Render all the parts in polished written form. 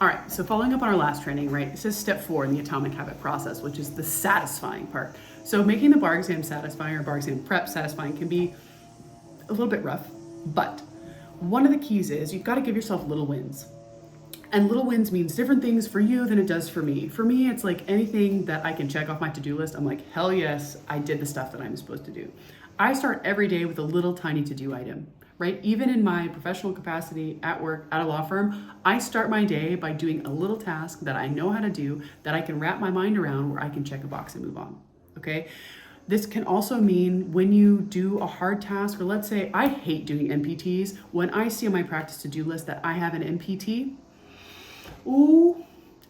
All right, so following up on our last training, right, it says step 4 in the atomic habit process, which is the satisfying part. So making the bar exam satisfying or bar exam prep satisfying can be a little bit rough, but one of the keys is you've got to give yourself little wins. And little wins means different things for you than it does for me. For me, it's like anything that I can check off my to-do list. I'm like, hell yes, I did the stuff that I'm supposed to do. I start every day with a little tiny to-do item, right? Even in my professional capacity at work, at a law firm, I start my day by doing a little task that I know how to do, that I can wrap my mind around, where I can check a box and move on, okay? This can also mean when you do a hard task, or let's say I hate doing MPTs. When I see on my practice to-do list that I have an MPT, ooh,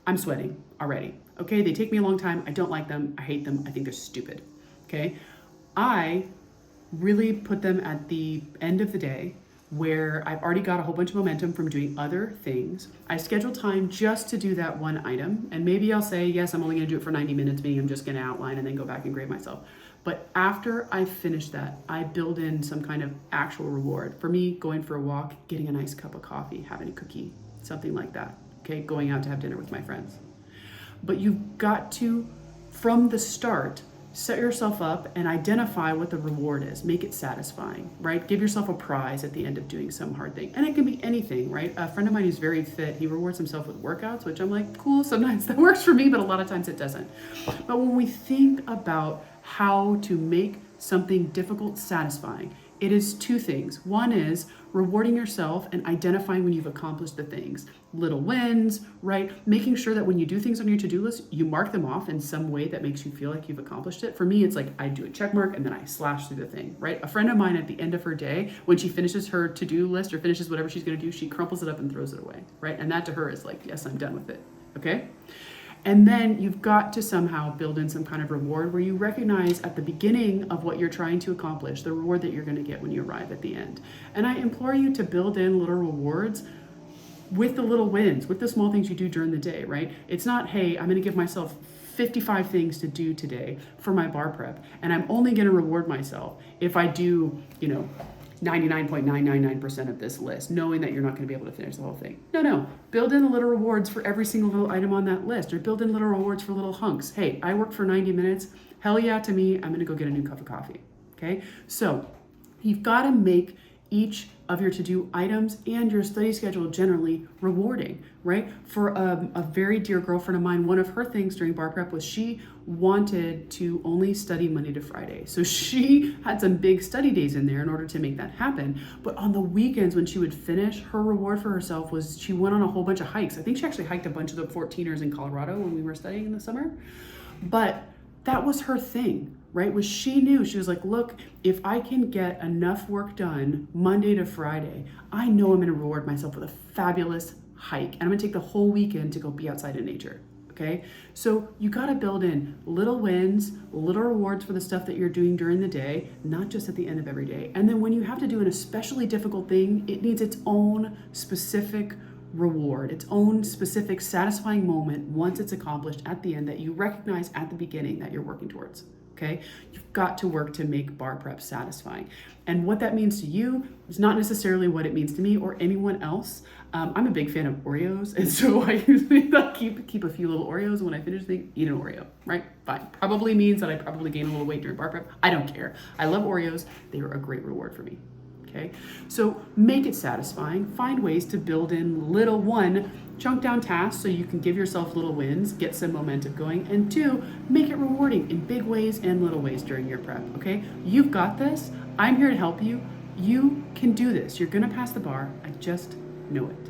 I'm sweating already, okay? They take me a long time. I don't like them. I hate them. I think they're stupid, okay? I really put them at the end of the day where I've already got a whole bunch of momentum from doing other things. I schedule time just to do that one item. And maybe I'll say, yes, I'm only gonna do it for 90 minutes, meaning I'm just gonna outline and then go back and grade myself. But after I finish that, I build in some kind of actual reward. For me, going for a walk, getting a nice cup of coffee, having a cookie, something like that, okay? Going out to have dinner with my friends. But you've got to, from the start, set yourself up and identify what the reward is. Make it satisfying, right? Give yourself a prize at the end of doing some hard thing. And it can be anything, right? A friend of mine who's very fit, he rewards himself with workouts, which I'm like, cool, sometimes that works for me, but a lot of times it doesn't. But when we think about how to make something difficult satisfying, it is two things. One is rewarding yourself and identifying when you've accomplished the things. Little wins, right? Making sure that when you do things on your to-do list, you mark them off in some way that makes you feel like you've accomplished it. For me, it's like I do a check mark and then I slash through the thing, right? A friend of mine at the end of her day, when she finishes her to-do list or finishes whatever she's gonna do, she crumples it up and throws it away, right? And that to her is like, yes, I'm done with it, okay? And then you've got to somehow build in some kind of reward where you recognize at the beginning of what you're trying to accomplish, the reward that you're going to get when you arrive at the end. And I implore you to build in little rewards with the little wins, with the small things you do during the day, right? It's not, hey, I'm going to give myself 55 things to do today for my bar prep, and I'm only going to reward myself if I do, 99.999% of this list, knowing that you're not going to be able to finish the whole thing. No. Build in the little rewards for every single little item on that list, or build in little rewards for little hunks. Hey, I worked for 90 minutes. Hell yeah to me. I'm going to go get a new cup of coffee. Okay? So you've got to make each of your to-do items and your study schedule generally rewarding, right? For a very dear girlfriend of mine, one of her things during bar prep was she wanted to only study Monday to Friday. So she had some big study days in there in order to make that happen. But on the weekends when she would finish, her reward for herself was she went on a whole bunch of hikes. I think she actually hiked a bunch of the 14ers in Colorado when we were studying in the summer. But that was her thing, right? Was she knew, she was like, look, if I can get enough work done Monday to Friday, I know I'm gonna reward myself with a fabulous hike. And I'm gonna take the whole weekend to go be outside in nature, okay? So you gotta build in little wins, little rewards for the stuff that you're doing during the day, not just at the end of every day. And then when you have to do an especially difficult thing, it needs its own specific reward, its own specific satisfying moment once it's accomplished at the end that you recognize at the beginning that you're working towards, okay? You've got to work to make bar prep satisfying. And what that means to you is not necessarily what it means to me or anyone else. I'm a big fan of Oreos, and so I usually keep a few little Oreos, and when I finish things, eat an Oreo, right? Fine. Probably means that I probably gain a little weight during bar prep. I don't care. I love Oreos. They are a great reward for me. Okay, so make it satisfying. Find ways to build in little chunk down tasks so you can give yourself little wins, get some momentum going, and 2, make it rewarding in big ways and little ways during your prep. Okay, you've got this. I'm here to help you. You can do this. You're gonna pass the bar. I just know it.